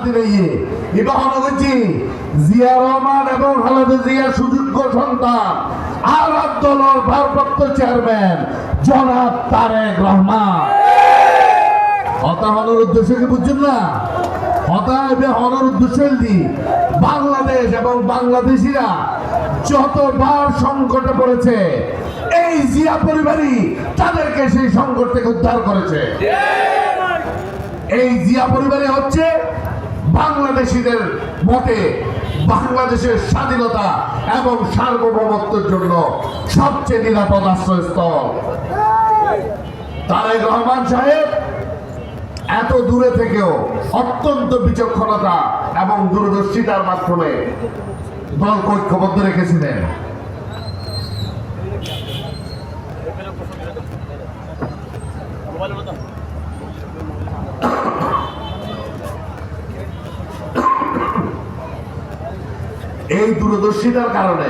দিলে এবার হচ্ছে জিয়া রহমান এবং খালেদা জিয়ার সুযোগ্য সন্তান আর দলের ভারপ্রাপ্ত চেয়ারম্যান জনাব তারেক রহমান। হতা হওয়ার উদ্দেশ্য কি বুঝছেন না? হতা হওয়ার উদ্দেশ্য বাংলাদেশ এবং বাংলাদেশিরা যতবার সংকটে পড়েছে এই জিয়া পরিবারই তাদেরকে সেই সংকট থেকে উদ্ধার করেছে। এই জিয়া পরিবারে হচ্ছে বাংলাদেশিদের মতে বাংলাদেশের স্বাধীনতা এবং সার্বভৌমত্বের জন্য সবচেয়ে নিরাপদ আশ্রয়স্থল। তারেক রহমান সাহেব এত দূরে থেকেও অত্যন্ত বিচক্ষণতা এবং দূরদর্শিতার মাধ্যমে দলকে ঐক্যবদ্ধ রেখেছিলেন। এই দূরদর্শিতার কারণে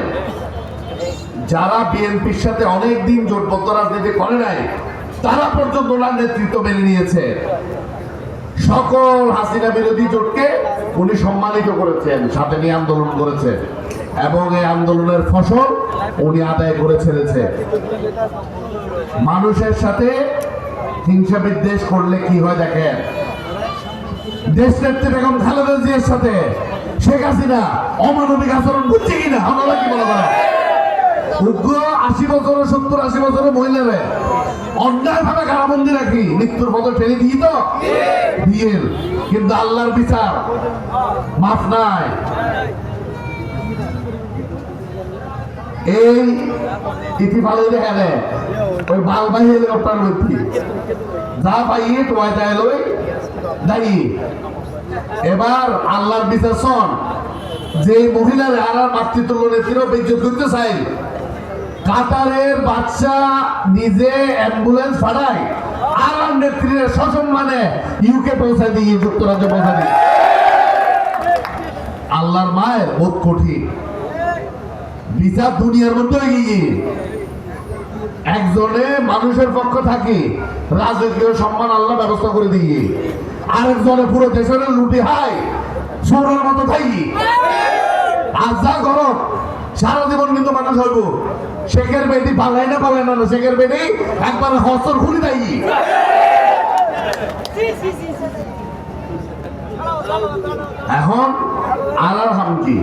যারা বিএনপির সাথে অনেক দিন জোটবদ্ধ রাজনীতি করে নাই তারা পর্যন্ত ওনার নেতৃত্ব মেনে নিয়েছে। সকল হাসিনা বিরোধী জোটকে উনি সম্মানিত করেছেন, সাথে নিয়ে আন্দোলন করেছে এবং এই আন্দোলনের ফসল উনি আদায় করে ছেড়েছে। মানুষের সাথে হিংসা বিদ্বেষ করলে কি হয় দেখেন। দেশ নেত্রী বেগম খালেদা জিয়ার সাথে শেখ হাসিনা অমানবিক আচরণ করছে কিনা আপনারা কি মনে করেন? উগ্র 80 বছরের 70-80 বছরের মহিলারা অন্যায় ভাবে কারাবন্দি রাখি মৃত্যুর পথে ঠেলে দিই তো বিয়ের, কিন্তু আল্লাহর বিচার মাফ নাই। এই ইতিফালে দেখে ওই বালবাহী হেলিকপ্টার ব্যক্তি যা পাইয়ে তোমায় দেয় লই দাঁড়িয়ে এবার আল্লাহর বিচার শোন। যে মহিলারা আর মাতৃতুল্য নেত্রীও বেজ্জত করতে চাই, কাতারের বাচ্চা নিজে অ্যাম্বুলেন্স পাঠায় আর নেত্রীরা সসম্মানে ইউকে পৌঁছায় দিয়ে যুক্তরাজ্যে পৌঁছায় দিয়ে। আল্লাহর মায়ের বহুত কঠিন বিচার দুনিয়ার মধ্যে গিয়ে একজনে মানুষের পক্ষ থাকি রাজকীয় সম্মান আল্লাহ ব্যবস্থা করে দিয়ে আরেকজনে পুরো দেশের লুটি হাই সোনার মতো থাকি। আর যা গরম সারা জীবন কিন্তু মানুষ হইব শেখের বেটি পালায় না শেখের বেটি একবার হস্তর খুলি দেয়। এখন আর হামকি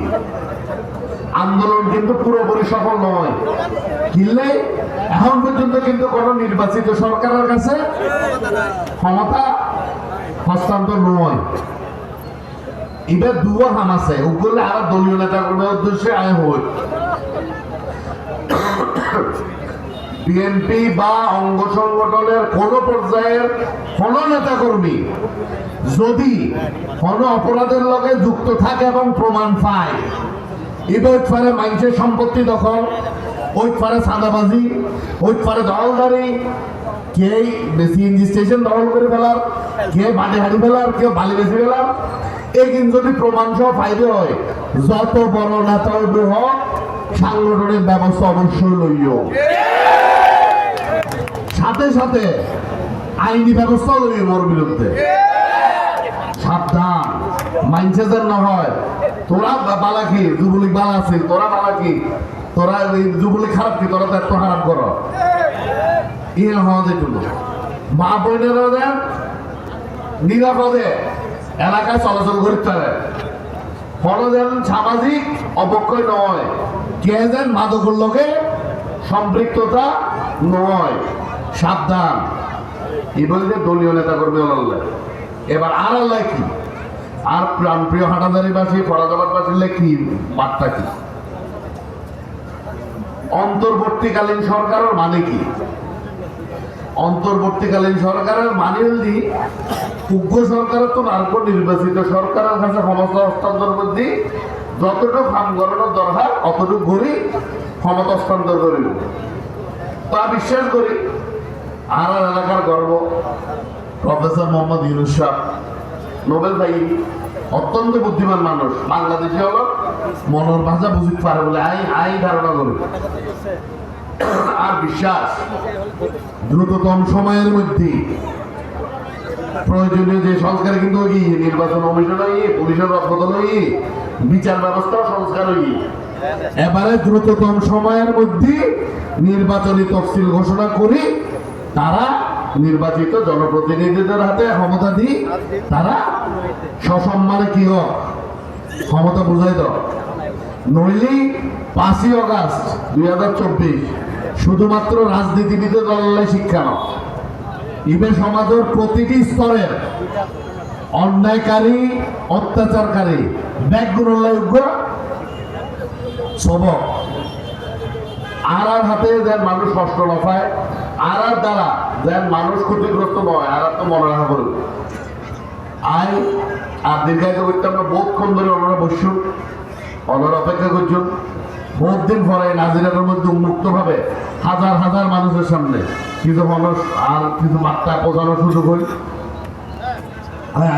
আন্দোলন কিন্তু পুরোপুরি সফল নয়, কিনলে এখন পর্যন্ত কিন্তু কোন নির্বাচিত সরকারের কাছে ক্ষমতা হস্তান্তর নয়। এবার দুয়া হাম আছে ওগুলো আর দলীয় নেতা কর্মীর উদ্দেশ্যে আয় হয় বিএনপি বা অঙ্গ সংগঠনের কোন পর্যায়ের কোন নেতা কর্মী যদি কোন অপরাধের লগে যুক্ত থাকে এবং প্রমাণ পায়, এবার পারে মানুষের সম্পত্তি দখল, ওই পারে চাঁদাবাজি, ওই পারে দখলদারি, কে সিএনজি স্টেশন দখল করে ফেলার, কে বাড়ি হারি ফেলার, কেউ বালি বেশি ফেলার, এই কিন্তু যদি প্রমাণ সহ ফাইদে হয় যত বড় নেতা হোক সাংগঠনিক ব্যবস্থা অবশ্যই লইও, সাথে সাথে আইনি ব্যবস্থা লইও ওর বিরুদ্ধে। সাবধান মাইনসে যেন না হয় তোরা বালা কি যুবলীগ বালা আছে, তোরা বালা কি তোরা যুবলীগ খারাপ কি তোরা তো এত খারাপ করো ইয়ে হওয়া যেত। মা বোনেরা দেন নিরাপদে এলাকায় চলাচল করতে পারে, কোনো যেন সামাজিক অবক্ষয় নয়, কে যেন মাদকের লোকে সম্পৃক্ততা নয়। সাবধান এই বলতে দলীয় নেতা কর্মী আল্লাহ। এবার আর আল্লাহ কি আর প্রাণপ্রিয় হাটাদারিবাসী ফরাদাবাদবাসীর কি বার্তা কি? অন্তর্বর্তীকালীন সরকারের মানে কি? অন্তর্বর্তীকালীন সরকারের মানে হলি উগ্র সরকারের তো নারক নির্বাচিত সরকারের কাছে ক্ষমতা হস্তান্তর করতে যতটুকু কাম করানোর দরকার অতটুকু করি ক্ষমতা হস্তান্তর করিব তা বিশ্বাস করি। আর এলাকার গর্ব প্রফেসর মোহাম্মদ ইউনূস সাহেব নোবেল ভাই অত্যন্ত বুদ্ধিমান মানুষ, বাংলাদেশে হলো মনের ভাষা বুঝতে পারে বলে আই ধারণা করি। আর বিশ্বাস দ্রুততম সময়ের মধ্যে প্রয়োজনীয় যে সংস্কার কিন্তু ওই নির্বাচন কমিশন হই, পুলিশের রদবদল হই, বিচার ব্যবস্থা সংস্কার হই। এবারে দ্রুততম সময়ের মধ্যে নির্বাচনী তফসিল ঘোষণা করি, তারা নির্বাচিত জনপ্রতিনিধিদের হাতে ক্ষমতা দিই, তারা সসম্মানে কি হোক ক্ষমতা বুঝাই দাও। নইলে 5ই অগাস্ট 2024 শুধুমাত্র রাজনীতিবিদের দলের শিক্ষা নয়, ইবে সমাজের প্রতিটি স্তরের অন্যায়কারী অত্যাচারকারী ব্যাগগুলোযোগ্য সবক আর হাতে যেন মানুষ কষ্ট না পায়, আর দ্বারা যেন মানুষ ক্ষতিগ্রস্ত নয়, আর তো মনে রাখা করুন। আই আর দীর্ঘায়িত করতে আমরা বহুক্ষণ ধরে ওনারা বসুন, ওনারা অপেক্ষা করছেন। বহুত দিন পরে নাজিরাটের মধ্যে উন্মুক্ত ভাবে হাজার হাজার মানুষের সামনে কিছু মানুষ আর কিছু বার্তা পৌঁছানোর সুযোগ হই,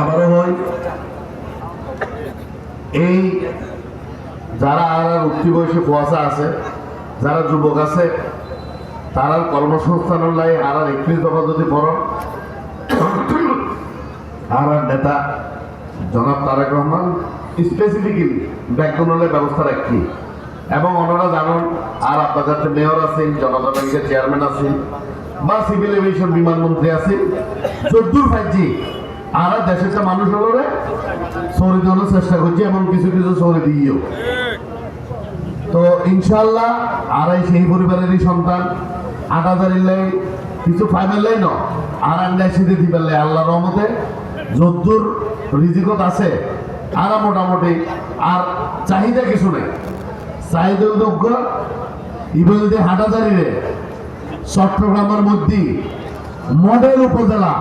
আবারও হয়। এই যারা আর উঠতি বয়সে কুয়াশা আছে, যারা যুবক আছে, তারা কর্মসংস্থানের লাই আর 21 দফা যদি পড়ো, আর নেতা জনাব তারেক রহমান স্পেসিফিক্যালি ব্যাকগ্রাউন্ডের ব্যবস্থা রাখি, এবং ওনারা জানেন আর আপনাদের মেয়র আছেন, জনতা ব্যাংকের চেয়ারম্যান আছেন, বা সিভিল এভিয়েশন বিমানমন্ত্রী আছেন, 14 ফাইজি আর দেশের মানুষ হলে সরি দেওয়ার চেষ্টা করছি, এবং কিছু কিছু সরি দিয়েও। তো ইনশাল্লাহ আর সেই পরিবারেরই সন্তান 8,000 কিছু ফাইনাল ন আর আন্ডাইসিতে দি পারলে আল্লাহ রহমতে যদ্দুর রিজিকত আছে আর মোটামুটি আর চাহিদা কিছু নেই। চাহিদা যোগ্য ইভেন যদি হাটাজারিরে চট্টগ্রামের মধ্যে মডেল উপজেলা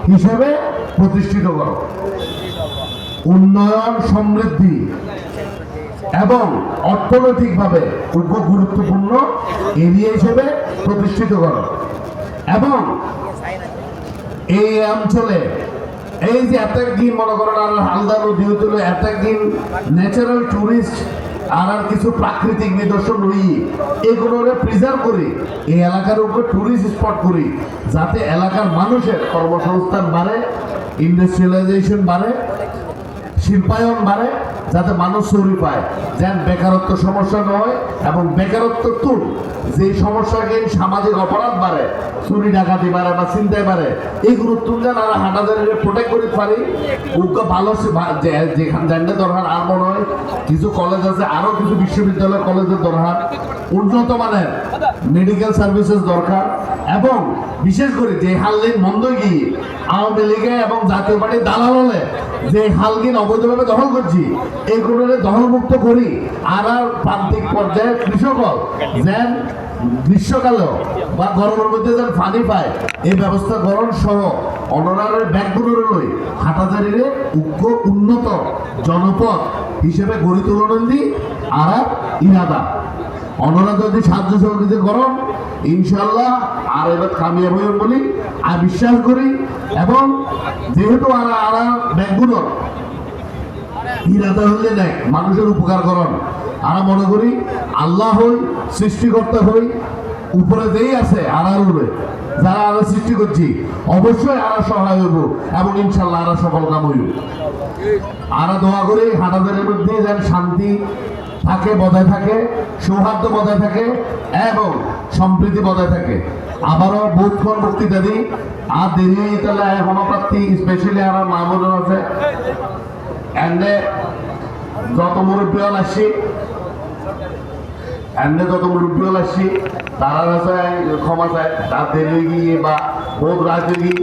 হিসেবে প্রতিষ্ঠিত করো, উন্নয়ন সমৃদ্ধি এবং অর্থনৈতিকভাবে খুব গুরুত্বপূর্ণ এরিয়া হিসেবে প্রতিষ্ঠিত করো, এবং এই অঞ্চলে এই যে এতদিন মনে করেন আর হালদা নদী হতো এতদিন ন্যাচারাল টুরিস্ট আর কিছু প্রাকৃতিক নিদর্শন রই এগুলোরে প্রিজার্ভ করি, এই এলাকার উপর টুরিস্ট স্পট করি, যাতে এলাকার মানুষের কর্মসংস্থান বাড়ে, ইন্ডাস্ট্রিয়ালাইজেশন বাড়ে, শিল্পায়ন বাড়ে, যাতে মানুষ চুরি পায়, যেন বেকারত্ব সমস্যা নয়, এবং বেকারত্ব তুল যে সমস্যাকে সামাজিক অপরাধ বাড়ে, চুরি ডাকাতি বাড়ে বা চিন্তায় বাড়ে, এই গুরুত্ব যেন আমরা হাটাজারিকে প্রোটেক্ট করতে পারি। উগ্র ভালো যেখানে জানতে দরকার আর মনে হয় কিছু কলেজ আছে, আরো কিছু বিশ্ববিদ্যালয় কলেজের দরকার, উন্নত মানের মেডিকেল সার্ভিসেস দরকার, এবং বিশেষ করে যে হালদিন মন্দ গিয়ে আওয়ামী লীগে এবং জাতীয় পার্টির দালাল হলে যে হালগিন অবৈধভাবে দখল করছি এইগুলোরে দখলমুক্ত করি, আর প্রান্তিক পর্যায়ে কৃষক যেন গ্রীষ্মকালেও বা গরমের মধ্যে যেন পানি পায় এই ব্যবস্থা গ্রহণ সহ অনারের ব্যাগগুলোর লই হাটাজারিরে উগ্র উন্নত জনপদ হিসেবে গড়ি তোলন দি আর ইরাদা অনারা যদি সাহায্য সহযোগিতা করন ইনশাল্লাহ আর এবার কামিয়াব হইব বলি আর বিশ্বাস করি। এবং যেহেতু আর ব্যাগগুলোর ইরাদা হলে নেই মানুষের উপকার করন, আমরা মনে করি আল্লাহ হই সৃষ্টিকর্তা হই উপরে যেই আছে আর উঠবে, যারা আমরা সৃষ্টি করছি অবশ্যই আর সহায় হইব, এবং ইনশাল্লাহ আর সফল কাম হইব। আমরা দোয়া করি হাটাজারের মধ্যে যেন শান্তি থাকে, বজায় থাকে, সৌহার্দ্য বজায় থাকে এবং সম্প্রীতি বজায় থাকে। আবারও বহুক্ষণ বক্তৃতা দিই আর দেরি তাহলে ক্ষমাপ্রার্থী স্পেশালি আমার মা বোন আছে এন্ডে যত মুরব্বীল আসছি তারা আছে ক্ষমা চায়, তার দেরি গিয়ে বা বহুত রাতে গিয়ে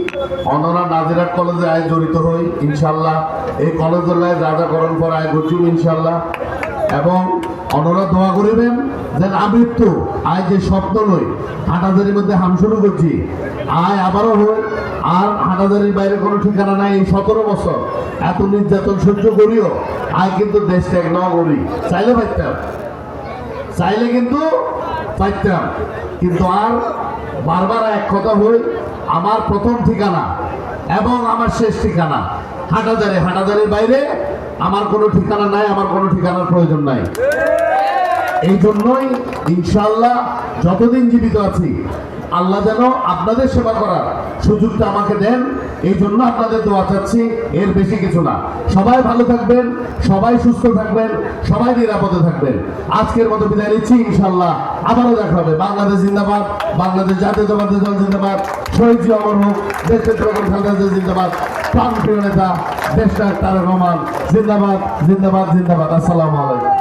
অনরা নাজিরাট কলেজে আয় জড়িত হই ইনশাল্লাহ। এই কলেজের লাই যা যা করার পর আয় করছি ইনশাল্লাহ, এবং অনরা দোয়া করিবেন যেন আমৃত্যু আয় যে স্বপ্ন নই হাটাজারির মধ্যে হাম শুরু করছি আয় আবারও হই, আর হাটাজারির বাইরে কোনো ঠিকানা নাই। এই 17 বছর এত নির্যাতন সহ্য করিও আয় কিন্তু দেশ ত্যাগ ন করি, চাইলে কিন্তু পাইতাম, কিন্তু আর বারবার এক কথা হই আমার প্রথম ঠিকানা এবং আমার শেষ ঠিকানা হাটাজারির বাইরে আমার কোনো ঠিকানা নাই, আমার কোনো ঠিকানার প্রয়োজন নাই। এই জন্যই ইনশাল্লাহ যতদিন জীবিত আছি আল্লাহ যেন আপনাদের সেবা করার সুযোগটা আমাকে দেন, এই জন্য আপনাদের দোয়া চাচ্ছি, এর বেশি কিছু না। সবাই ভালো থাকবেন, সবাই সুস্থ থাকবেন, সবাই নিরাপদে থাকবেন। আজকের মতো বিদায় নিচ্ছি, ইনশাল্লাহ আবারও দেখা হবে। বাংলাদেশ জিন্দাবাদ, বাংলাদেশ জাতীয়তাবাদী দল জিন্দাবাদ, শহীদ জিয়া অমর হোক, দেশের বেগম খালেদা জিয়া জিন্দাবাদ, প্রাণপ্রিয় নেতা দেশনায়ক তারেক রহমান জিন্দাবাদ জিন্দাবাদ জিন্দাবাদ। আসসালামু আলাইকুম।